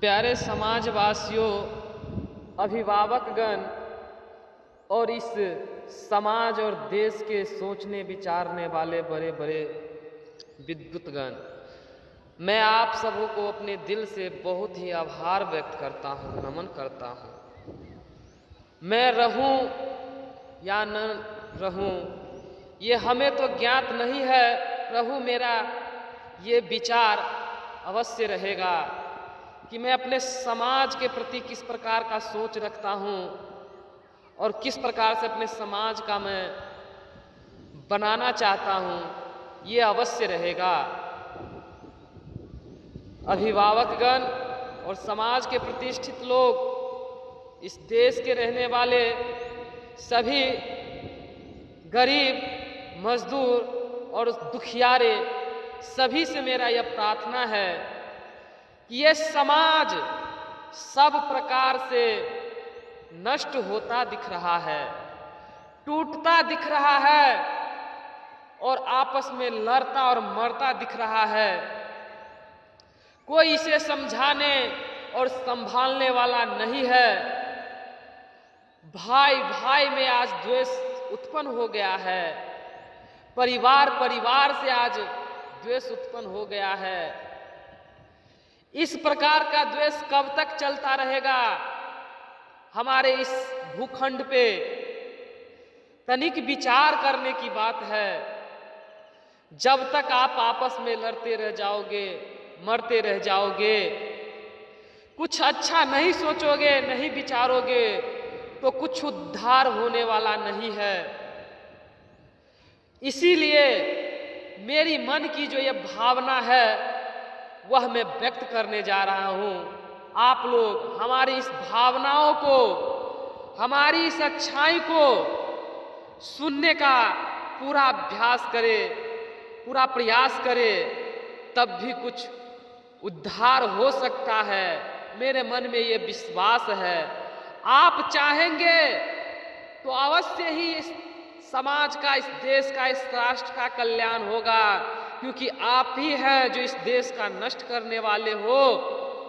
प्यारे समाजवासियों, अभिभावकगण और इस समाज और देश के सोचने विचारने वाले बड़े बड़े विद्वतगण, मैं आप सबों को अपने दिल से बहुत ही आभार व्यक्त करता हूँ, नमन करता हूँ। मैं रहूँ या न रहूँ ये हमें तो ज्ञात नहीं है, रहूँ मेरा ये विचार अवश्य रहेगा कि मैं अपने समाज के प्रति किस प्रकार का सोच रखता हूँ और किस प्रकार से अपने समाज का मैं बनाना चाहता हूँ, ये अवश्य रहेगा। अभिभावकगण और समाज के प्रतिष्ठित लोग, इस देश के रहने वाले सभी गरीब, मजदूर और दुखियारे, सभी से मेरा यह प्रार्थना है कि ये समाज सब प्रकार से नष्ट होता दिख रहा है, टूटता दिख रहा है और आपस में लड़ता और मरता दिख रहा है। कोई इसे समझाने और संभालने वाला नहीं है। भाई भाई में आज द्वेष उत्पन्न हो गया है, परिवार परिवार से आज द्वेष उत्पन्न हो गया है। इस प्रकार का द्वेष कब तक चलता रहेगा हमारे इस भूखंड पे? तनिक विचार करने की बात है। जब तक आप आपस में लड़ते रह जाओगे, मरते रह जाओगे, कुछ अच्छा नहीं सोचोगे, नहीं विचारोगे, तो कुछ उद्धार होने वाला नहीं है। इसीलिए मेरी मन की जो ये भावना है वह मैं व्यक्त करने जा रहा हूँ। आप लोग हमारी इस भावनाओं को, हमारी इस अच्छाई को सुनने का पूरा अभ्यास करें, पूरा प्रयास करें, तब भी कुछ उद्धार हो सकता है। मेरे मन में ये विश्वास है। आप चाहेंगे तो अवश्य ही इस समाज का, इस देश का, इस राष्ट्र का कल्याण होगा, क्योंकि आप ही हैं जो इस देश का नष्ट करने वाले हो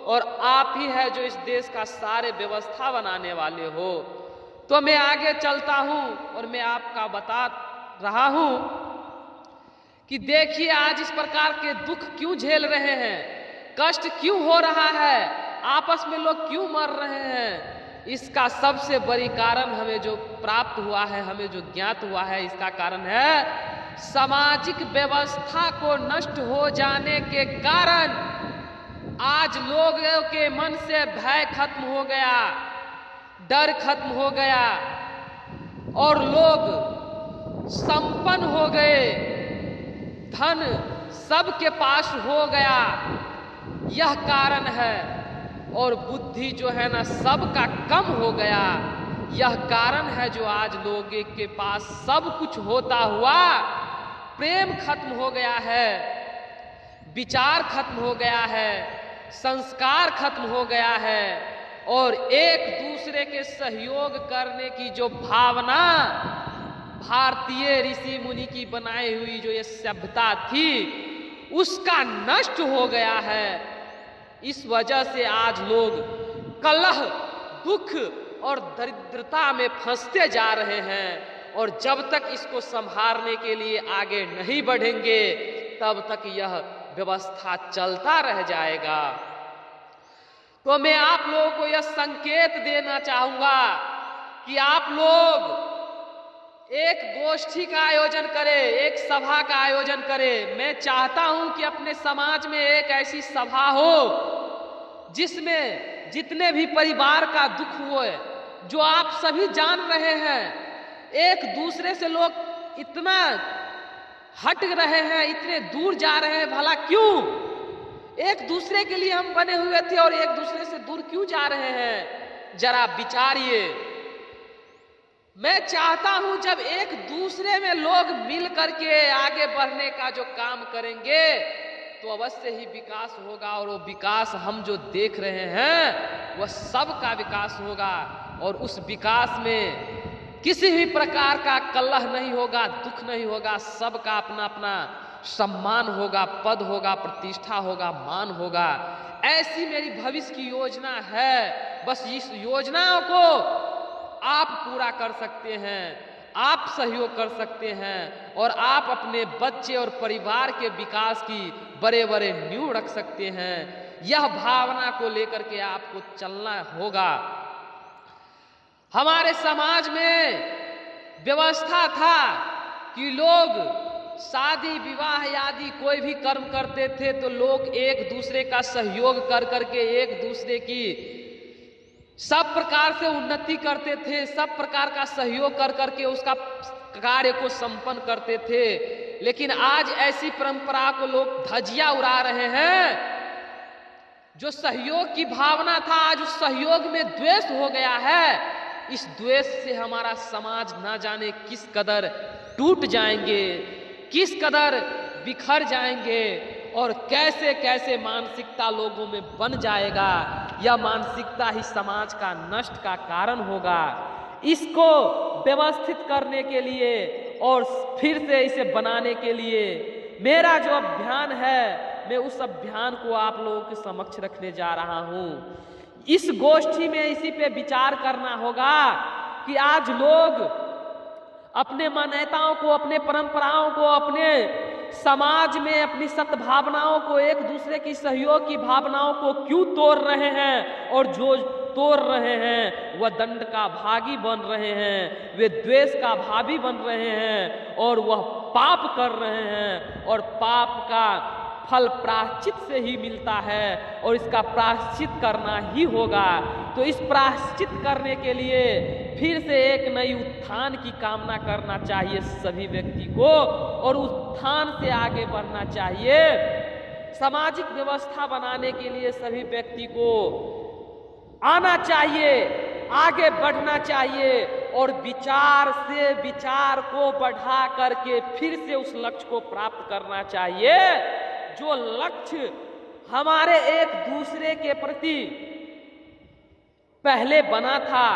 और आप ही है जो इस देश का सारे व्यवस्था बनाने वाले हो। तो मैं आगे चलता हूं और मैं आपका बता रहा हूं कि देखिए आज इस प्रकार के दुख क्यों झेल रहे हैं, कष्ट क्यों हो रहा है, आपस में लोग क्यों मर रहे हैं। इसका सबसे बड़ी कारण हमें जो प्राप्त हुआ है, हमें जो ज्ञात हुआ है, इसका कारण है सामाजिक व्यवस्था को नष्ट हो जाने के कारण आज लोगों के मन से भय खत्म हो गया, डर खत्म हो गया और लोग संपन्न हो गए, धन सबके पास हो गया। यह कारण है। और बुद्धि जो है ना सबका कम हो गया। यह कारण है जो आज लोगों के पास सब कुछ होता हुआ प्रेम खत्म हो गया है, विचार खत्म हो गया है, संस्कार खत्म हो गया है और एक दूसरे के सहयोग करने की जो भावना भारतीय ऋषि मुनि की बनाई हुई जो ये सभ्यता थी, उसका नष्ट हो गया है। इस वजह से आज लोग कलह, दुख और दरिद्रता में फंसते जा रहे हैं और जब तक इसको संभालने के लिए आगे नहीं बढ़ेंगे तब तक यह व्यवस्था चलता रह जाएगा। तो मैं आप लोगों को यह संकेत देना चाहूंगा कि आप लोग एक गोष्ठी का आयोजन करें, एक सभा का आयोजन करें। मैं चाहता हूं कि अपने समाज में एक ऐसी सभा हो जिसमें जितने भी परिवार का दुख हुए, जो आप सभी जान रहे हैं, एक दूसरे से लोग इतना हट रहे हैं, इतने दूर जा रहे हैं, भला क्यों? एक दूसरे के लिए हम बने हुए थे और एक दूसरे से दूर क्यों जा रहे हैं? जरा विचारिए। मैं चाहता हूं जब एक दूसरे में लोग मिल करके आगे बढ़ने का जो काम करेंगे तो अवश्य ही विकास होगा और वो विकास हम जो देख रहे हैं वह सबका विकास होगा और उस विकास में किसी भी प्रकार का कलह नहीं होगा, दुख नहीं होगा, सबका अपना अपना सम्मान होगा, पद होगा, प्रतिष्ठा होगा, मान होगा। ऐसी मेरी भविष्य की योजना है। बस इस योजनाओं को आप पूरा कर सकते हैं, आप सहयोग कर सकते हैं और आप अपने बच्चे और परिवार के विकास की बड़े बड़े नींव रख सकते हैं। यह भावना को लेकर के आपको चलना होगा। हमारे समाज में व्यवस्था था कि लोग शादी विवाह आदि कोई भी कर्म करते थे तो लोग एक दूसरे का सहयोग कर करके एक दूसरे की सब प्रकार से उन्नति करते थे, सब प्रकार का सहयोग कर करके उसका कार्य को संपन्न करते थे। लेकिन आज ऐसी परंपरा को लोग धज्जियां उड़ा रहे हैं। जो सहयोग की भावना था आज उस सहयोग में द्वेष हो गया है। इस द्वेष से हमारा समाज न जाने किस कदर टूट जाएंगे, किस कदर बिखर जाएंगे और कैसे कैसे मानसिकता लोगों में बन जाएगा। यह मानसिकता ही समाज का नष्ट का कारण होगा। इसको व्यवस्थित करने के लिए और फिर से इसे बनाने के लिए मेरा जो अभियान है, मैं उस अभियान को आप लोगों के समक्ष रखने जा रहा हूँ। इस गोष्ठी में इसी पे विचार करना होगा कि आज लोग अपने मान्यताओं को, अपने परंपराओं को, अपने समाज में अपनी सद्भावनाओं को, एक दूसरे की सहयोग की भावनाओं को क्यों तोड़ रहे हैं। और जो तोड़ रहे हैं वह दंड का भागी बन रहे हैं, वे द्वेष का भागी बन रहे हैं और वह पाप कर रहे हैं। और पाप का फल प्रायश्चित से ही मिलता है और इसका प्रायश्चित करना ही होगा। तो इस प्रायश्चित करने के लिए फिर से एक नई उत्थान की कामना करना चाहिए सभी व्यक्ति को और उत्थान से आगे बढ़ना चाहिए। सामाजिक व्यवस्था बनाने के लिए सभी व्यक्ति को आना चाहिए, आगे बढ़ना चाहिए और विचार से विचार को बढ़ा करके फिर से उस लक्ष्य को प्राप्त करना चाहिए जो लक्ष्य हमारे एक दूसरे के प्रति पहले बना था।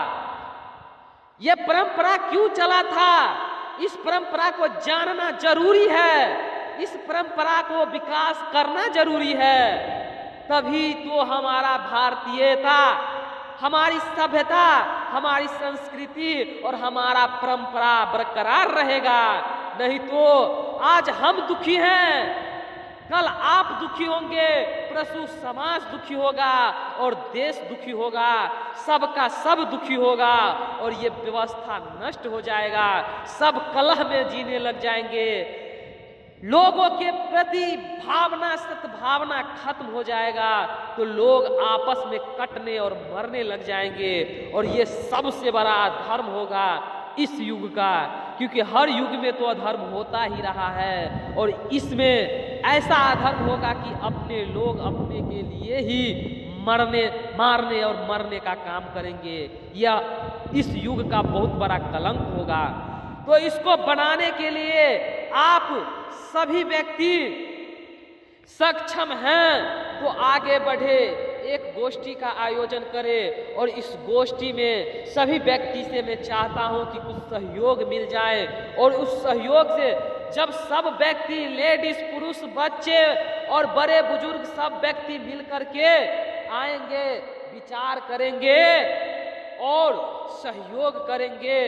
यह परंपरा क्यों चला था, इस परंपरा को जानना जरूरी है, इस परंपरा को विकास करना जरूरी है। तभी तो हमारा भारतीयता, हमारी सभ्यता, हमारी संस्कृति और हमारा परंपरा बरकरार रहेगा। नहीं तो आज हम दुखी हैं, कल आप दुखी होंगे, परसों समाज दुखी होगा और देश दुखी होगा, सबका सब दुखी होगा और ये व्यवस्था नष्ट हो जाएगा। सब कलह में जीने लग जाएंगे, लोगों के प्रति भावना, सद्भावना खत्म हो जाएगा तो लोग आपस में कटने और मरने लग जाएंगे। और ये सबसे बड़ा अधर्म होगा इस युग का, क्योंकि हर युग में तो अधर्म होता ही रहा है और इसमें ऐसा अधर्म होगा कि अपने लोग अपने के लिए ही मारने और मरने का काम करेंगे। यह इस युग का बहुत बड़ा कलंक होगा। तो इसको बनाने के लिए आप सभी व्यक्ति सक्षम हैं तो आगे बढ़े, एक गोष्ठी का आयोजन करें और इस गोष्ठी में सभी व्यक्ति से मैं चाहता हूं कि कुछ सहयोग मिल जाए और उस सहयोग से जब सब व्यक्ति, लेडीज, पुरुष, बच्चे और बड़े बुजुर्ग सब व्यक्ति मिल करके आएंगे, विचार करेंगे और सहयोग करेंगे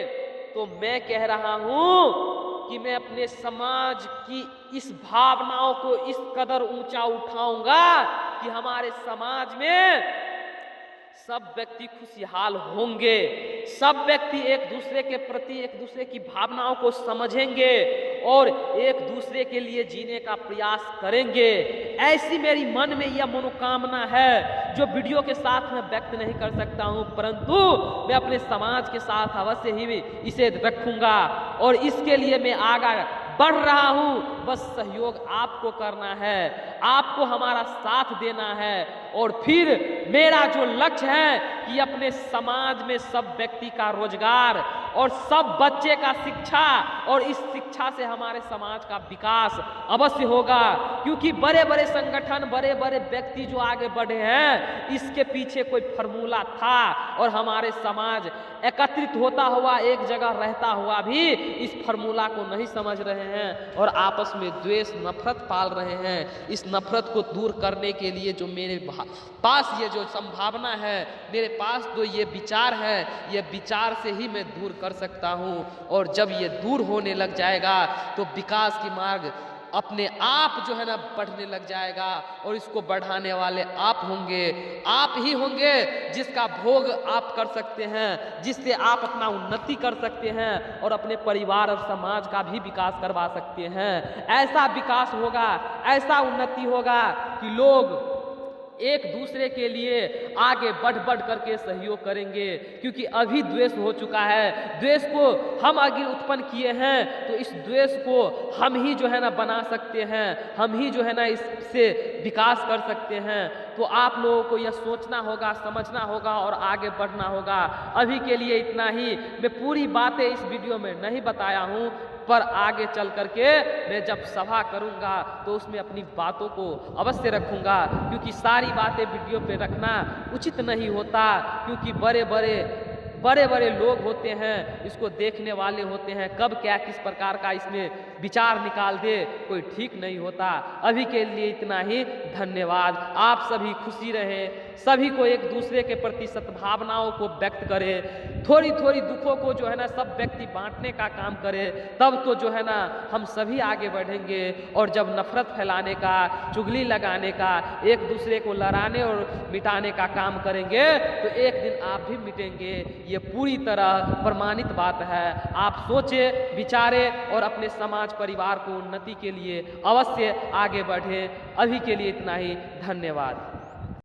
तो मैं कह रहा हूं कि मैं अपने समाज की इस भावनाओं को इस कदर ऊंचा उठाऊंगा कि हमारे समाज में सब व्यक्ति खुशहाल होंगे, सब व्यक्ति एक दूसरे के प्रति, एक दूसरे की भावनाओं को समझेंगे और एक दूसरे के लिए जीने का प्रयास करेंगे। ऐसी मेरी मन में यह मनोकामना है जो वीडियो के साथ मैं व्यक्त नहीं कर सकता हूं, परंतु मैं अपने समाज के साथ अवश्य ही इसे रखूंगा और इसके लिए मैं आगे बढ़ रहा हूं। बस सहयोग आपको करना है, आपको हमारा साथ देना है और फिर मेरा जो लक्ष्य है कि अपने समाज में सब व्यक्ति का रोजगार और सब बच्चे का शिक्षा और इस शिक्षा से हमारे समाज का विकास अवश्य होगा। क्योंकि बड़े बड़े संगठन, बड़े बड़े व्यक्ति जो आगे बढ़े हैं, इसके पीछे कोई फॉर्मूला था और हमारे समाज एकत्रित होता हुआ, एक जगह रहता हुआ भी इस फॉर्मूला को नहीं समझ रहे हैं और आपस में द्वेष नफरत पाल रहे हैं, इस नफरत को दूर करने के लिए जो मेरे पास ये जो संभावना है, मेरे पास जो ये विचार है, ये विचार से ही मैं दूर कर सकता हूँ। और जब ये दूर होने लग जाएगा तो विकास की मार्ग अपने आप जो है ना बढ़ने लग जाएगा। और इसको बढ़ाने वाले आप होंगे, आप ही होंगे जिसका भोग आप कर सकते हैं, जिससे आप अपना उन्नति कर सकते हैं और अपने परिवार और समाज का भी विकास करवा सकते हैं। ऐसा विकास होगा, ऐसा उन्नति होगा कि लोग एक दूसरे के लिए आगे बढ़ बढ़ करके सहयोग करेंगे। क्योंकि अभी द्वेष हो चुका है, द्वेष को हम अगर उत्पन्न किए हैं तो इस द्वेष को हम ही जो है ना बना सकते हैं, हम ही जो है ना इससे विकास कर सकते हैं। तो आप लोगों को यह सोचना होगा, समझना होगा और आगे बढ़ना होगा। अभी के लिए इतना ही। मैं पूरी बातें इस वीडियो में नहीं बताया हूँ, पर आगे चल करके मैं जब सभा करूंगा तो उसमें अपनी बातों को अवश्य रखूंगा। क्योंकि सारी बातें वीडियो पे रखना उचित नहीं होता, क्योंकि बड़े बड़े लोग होते हैं, इसको देखने वाले होते हैं, कब क्या किस प्रकार का इसमें विचार निकाल दे कोई ठीक नहीं होता। अभी के लिए इतना ही। धन्यवाद। आप सभी खुशी रहे, सभी को एक दूसरे के प्रति सद्भावनाओं को व्यक्त करें, थोड़ी थोड़ी दुखों को जो है ना सब व्यक्ति बांटने का काम करें, तब तो जो है ना हम सभी आगे बढ़ेंगे। और जब नफरत फैलाने का, चुगली लगाने का, एक दूसरे को लड़ाने और मिटाने का काम करेंगे तो एक दिन आप भी मिटेंगे। ये पूरी तरह प्रमाणित बात है। आप सोचे, विचारे और अपने समाज परिवार को उन्नति के लिए अवश्य आगे बढ़े। अभी के लिए इतना ही। धन्यवाद।